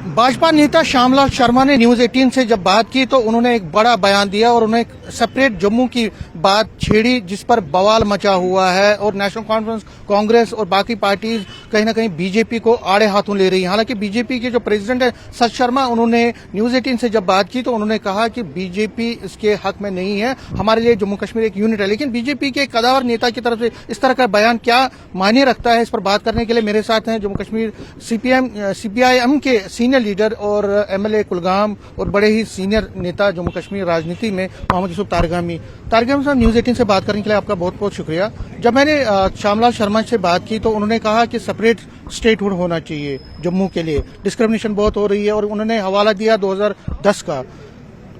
भाजपा नेता श्यामलाल शर्मा ने न्यूज 18 से जब बात की तो उन्होंने एक बड़ा बयान दिया और उन्होंने सेपरेट जम्मू की बात छेड़ी, जिस पर बवाल मचा हुआ है और नेशनल कॉन्फ्रेंस, कांग्रेस और बाकी पार्टीज कहीं ना कहीं बीजेपी को आड़े हाथों ले रही है। हालांकि बीजेपी के जो प्रेसिडेंट है सत शर्मा, उन्होंने न्यूज 18 से जब बात की तो उन्होंने कहा कि बीजेपी इसके हक में नहीं है, हमारे लिए जम्मू कश्मीर एक यूनिट है। लेकिन बीजेपी के कदावर नेता की तरफ से इस तरह का बयान क्या मायने रखता है, इस पर बात करने के लिए मेरे साथ हैं जम्मू कश्मीर सीपीआईएम के सीनियर लीडर और एमएलए कुलगाम और बड़े ही सीनियर नेता जम्मू कश्मीर राजनीति में मोहम्मद यूसुफ तारगामी साहब, न्यूज 18 से बात करने के लिए आपका बहुत बहुत शुक्रिया। जब मैंने श्यामलाल शर्मा से बात की तो उन्होंने कहा कि सेपरेट स्टेटहुड होना चाहिए जम्मू के लिए, डिस्क्रिमिनेशन बहुत हो रही है और उन्होंने हवाला दिया 2010 का।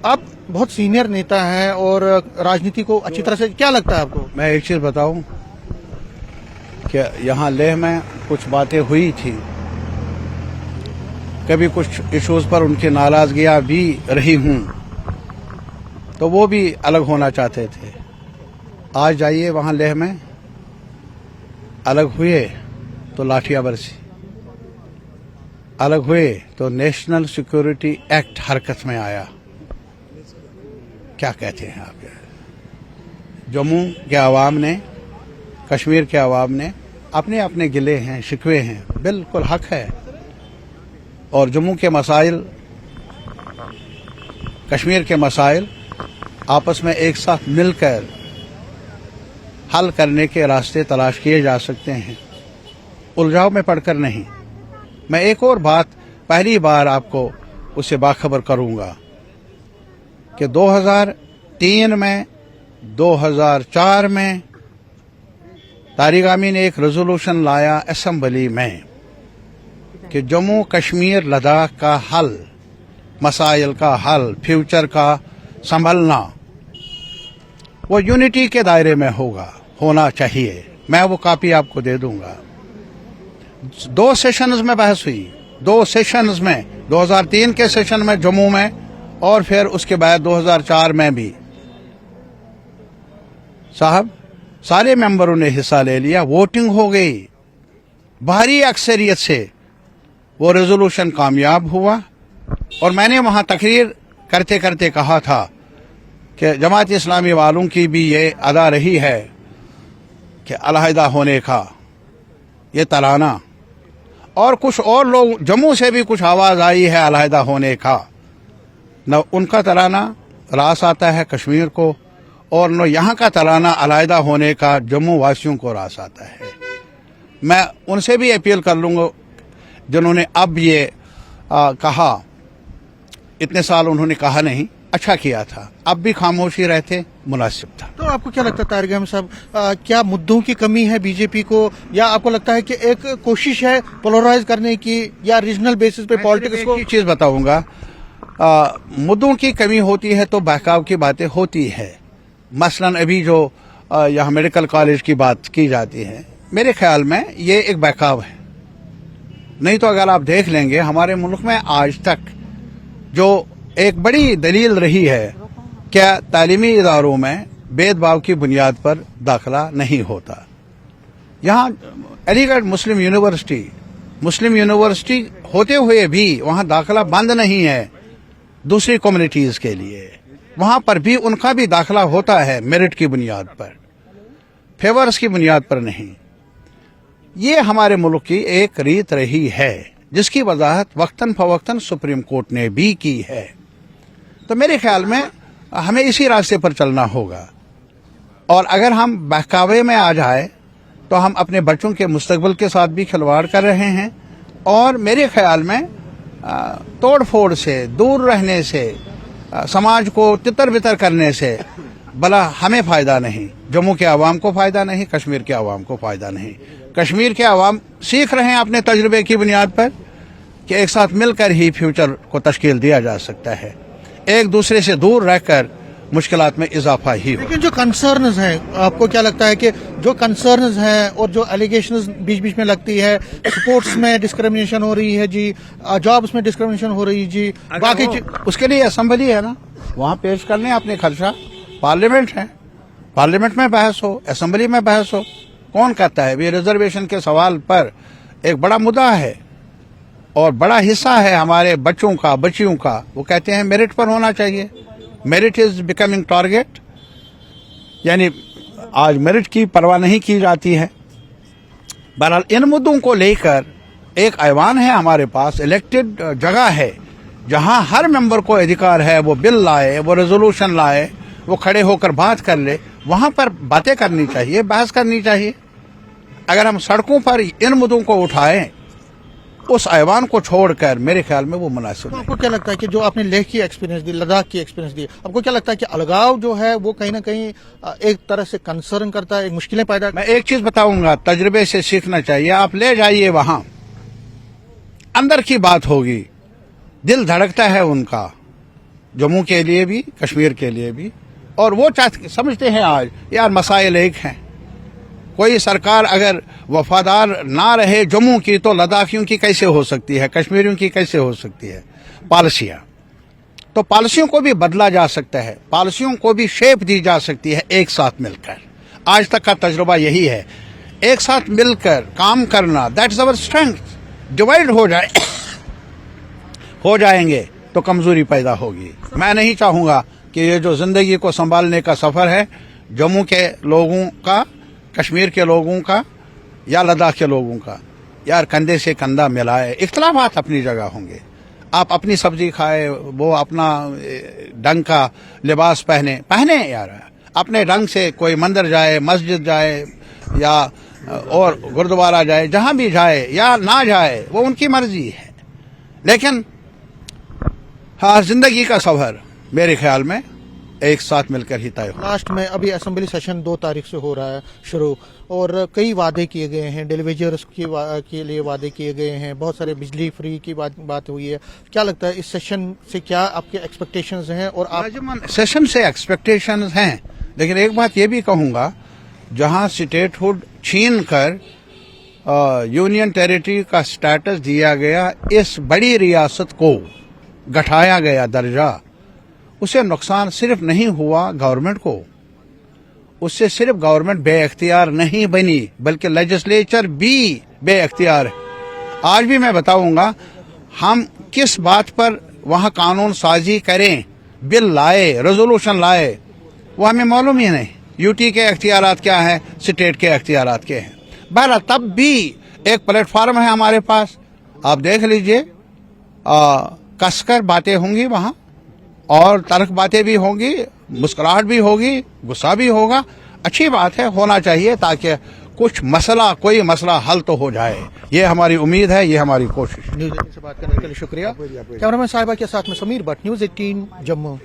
आप बहुत सीनियर नेता हैं और राजनीति को अच्छी तरह से, क्या लगता है आपको? मैं एक चीज बताऊं कि यहाँ लेह में कुछ बातें हुई थी, कभी कुछ इश्यूज पर उनकी नाराजगियां भी रही हूं, तो वो भी अलग होना चाहते थे। आज जाइए वहां लेह में, अलग हुए तो लाठियां बरसी, अलग हुए तो नेशनल सिक्योरिटी एक्ट हरकत में आया। क्या कहते हैं आप? जम्मू के आवाम ने, कश्मीर के आवाम ने अपने अपने गिले हैं, शिकवे हैं, बिल्कुल हक है। और जम्मू के मसाइल, कश्मीर के मसाइल आपस में एक साथ मिलकर हल करने के रास्ते तलाश किए जा सकते हैं, उलझाव में पड़कर नहीं। मैं एक और बात पहली बार आपको उससे बाखबर करूंगा कि 2003 में, 2004 में तारिगामी ने एक रेजोल्यूशन लाया असेंबली में कि जम्मू कश्मीर लद्दाख का हल, मसाइल का हल, फ्यूचर का संभलना वो यूनिटी के दायरे में होना चाहिए। मैं वो कॉपी आपको दे दूंगा। 2 सेशंस में बहस हुई, 2 सेशंस में, 2003 के सेशन में जम्मू में और फिर उसके बाद 2004 में भी। साहब, सारे मेंबरों ने हिस्सा ले लिया, वोटिंग हो गई, भारी अक्सरियत से वो रेजोल्यूशन कामयाब हुआ। और मैंने वहां तकरीर करते करते कहा था कि जमात इस्लामी वालों की भी ये अदा रही है कि अलहदा होने का ये तराना, और कुछ और लोग जम्मू से भी कुछ आवाज आई है अलहदा होने का, न उनका तराना रास आता है कश्मीर को और न यहाँ का तराना अलहदा होने का जम्मू वासियों को रास आता है। मैं उनसे भी अपील कर लूंगा जिन्होंने अब ये कहा, इतने साल उन्होंने कहा नहीं, अच्छा किया था, अब भी खामोशी रहते मुनासिब था। तो आपको क्या लगता है तारगामी साहब, क्या मुद्दों की कमी है बीजेपी को, या आपको लगता है कि एक कोशिश है पोलराइज करने की या रीजनल बेसिस पे पॉलिटिक्स को? एक चीज बताऊंगा, मुद्दों की कमी होती है तो बहकाव की बातें होती है। मसलन अभी जो यहाँ मेडिकल कॉलेज की बात की जाती है, मेरे ख्याल में ये एक बहकाव है। नहीं तो अगर आप देख लेंगे हमारे मुल्क में आज तक जो एक बड़ी दलील रही है क्या तालीमी इदारों में भेदभाव की बुनियाद पर दाखिला नहीं होता। यहाँ अलीगढ़ मुस्लिम यूनिवर्सिटी होते हुए भी वहाँ दाखिला बंद नहीं है दूसरी कम्युनिटीज के लिए, वहाँ पर भी उनका भी दाखिला होता है मेरिट की बुनियाद पर, फेवर्स की बुनियाद पर नहीं। ये हमारे मुल्क की एक रीत रही है जिसकी वजाहत वक्तन फवक्तन सुप्रीम कोर्ट ने भी की है। तो मेरे ख्याल में हमें इसी रास्ते पर चलना होगा। और अगर हम बहकावे में आ जाए तो हम अपने बच्चों के मुस्तकबिल के साथ भी खिलवाड़ कर रहे हैं। और मेरे ख्याल में तोड़ फोड़ से, दूर रहने से, समाज को तितर बितर करने से भला हमें फायदा नहीं, जम्मू के आवाम को फायदा नहीं, कश्मीर के आवाम को फायदा नहीं। कश्मीर के आवाम सीख रहे हैं अपने तजुर्बे की बुनियाद पर कि एक साथ मिलकर ही फ्यूचर को तश्कील दिया जा सकता है, एक दूसरे से दूर रहकर मुश्किलात में इजाफा ही हो। लेकिन जो कंसर्न्स हैं, आपको क्या लगता है कि जो कंसर्न्स हैं और जो एलिगेशंस बीच बीच में लगती है, स्पोर्ट्स में डिस्क्रिमिनेशन हो रही है जी, जॉब्स में डिस्क्रिमिनेशन हो रही है जी, बाकी उसके लिए असेंबली है ना, वहाँ पेश कर लें अपने खर्चा। पार्लियामेंट है, पार्लियामेंट में बहस हो, असेंबली में बहस हो। कौन कहता है? ये रिजर्वेशन के सवाल पर एक बड़ा मुद्दा है اور بڑا حصہ ہے ہمارے بچوں کا بچیوں کا وہ کہتے ہیں میرٹ پر ہونا چاہیے. میرٹ از بیکمنگ ٹارگیٹ, یعنی آج میرٹ کی پرواہ نہیں کی جاتی ہے. بہرحال ان مدعوں کو لے کر ایک ایوان ہے ہمارے پاس, الیکٹڈ جگہ ہے جہاں ہر ممبر کو ادھیکار ہے وہ بل لائے, وہ ریزولوشن لائے, وہ کھڑے ہو کر بات کر لے. وہاں پر باتیں کرنی چاہیے, بحث کرنی چاہیے. اگر ہم سڑکوں پر ان مدعوں کو اٹھائیں اس ایوان کو چھوڑ کر, میرے خیال میں وہ مناسب آپ نہیں. کو کیا لگتا ہے کہ جو آپ نے لیہ کی ایکسپیرینس دی, لداخ کی ایکسپیرینس دی, آپ کو کیا لگتا ہے کہ الگاؤ جو ہے وہ کہیں نہ کہیں ایک طرح سے کنسرن کرتا ہے, ایک مشکلیں پیدا میں ایک چیز بتاؤں گا, تجربے سے سیکھنا چاہیے. آپ لے جائیے وہاں, اندر کی بات ہوگی, دل دھڑکتا ہے ان کا, جموں کے لیے بھی کشمیر کے لیے بھی. اور وہ سمجھتے ہیں آج یار مسائل ایک ہیں. کوئی سرکار اگر وفادار نہ رہے جموں کی تو لداخیوں کی کیسے ہو سکتی ہے, کشمیریوں کی کیسے ہو سکتی ہے پالیسیاں. تو پالیسیوں کو بھی بدلا جا سکتا ہے, پالیسیوں کو بھی شیپ دی جا سکتی ہے ایک ساتھ مل کر. آج تک کا تجربہ یہی ہے, ایک ساتھ مل کر کام کرنا, that is our strength. Divide ہو جائیں گے تو کمزوری پیدا ہوگی. میں نہیں چاہوں گا کہ یہ جو زندگی کو سنبھالنے کا سفر ہے جموں کے لوگوں کا, کشمیر کے لوگوں کا یا لداخ کے لوگوں کا, یار کندھے سے کندھا ملائے. اختلافات اپنی جگہ ہوں گے, آپ اپنی سبزی کھائے, وہ اپنا ڈنگ کا لباس پہنے یار, اپنے ڈنگ سے کوئی مندر جائے, مسجد جائے یا اور گردوارہ جائے, جہاں بھی جائے یا نہ جائے وہ ان کی مرضی ہے. لیکن ہاں زندگی کا سفر میرے خیال میں ایک ساتھ مل کر ہی طے ہو. لاسٹ میں ابھی اسمبلی سیشن 2 تاریخ سے ہو رہا ہے شروع, اور کئی وعدے کیے گئے ہیں, ڈیلیویجرز کے لیے وعدے کیے گئے ہیں, بہت سارے بجلی فری کی بات ہوئی ہے. کیا لگتا ہے اس سیشن سے کیا آپ کے ایکسپیکٹیشنز ہیں؟ اور آپ سیشن سے ایکسپیکٹیشنز ہیں, لیکن ایک بات یہ بھی کہوں گا, جہاں اسٹیٹ ہوڈ چھین کر یونین ٹیریٹری کا سٹیٹس دیا گیا, اس بڑی ریاست کو گھٹایا گیا درجہ, اسے نقصان صرف نہیں ہوا گورنمنٹ کو, اس سے صرف گورنمنٹ بے اختیار نہیں بنی بلکہ لیجسلیچر بھی بے اختیار ہے. آج بھی میں بتاؤں گا ہم کس بات پر وہاں قانون سازی کریں, بل لائے, ریزولوشن لائے, وہ ہمیں معلوم ہی نہیں. یوٹی کے اختیارات کیا ہیں, اسٹیٹ کے اختیارات کیا ہیں. بہرحال تب بھی ایک پلیٹ فارم ہے ہمارے پاس, آپ دیکھ لیجئے, کس کر باتیں ہوں گی وہاں, اور تلخ باتیں بھی ہوں گی, مسکراہٹ بھی ہوگی, غصہ بھی ہوگا. اچھی بات ہے, ہونا چاہیے تاکہ کوئی مسئلہ حل تو ہو جائے. یہ ہماری امید ہے, یہ ہماری کوشش. نیوز 18 سے بات کرنے کے لیے شکریہ. کیمرہ مین صاحبہ کے ساتھ میں سمیر بٹ, نیوز 18 جموں.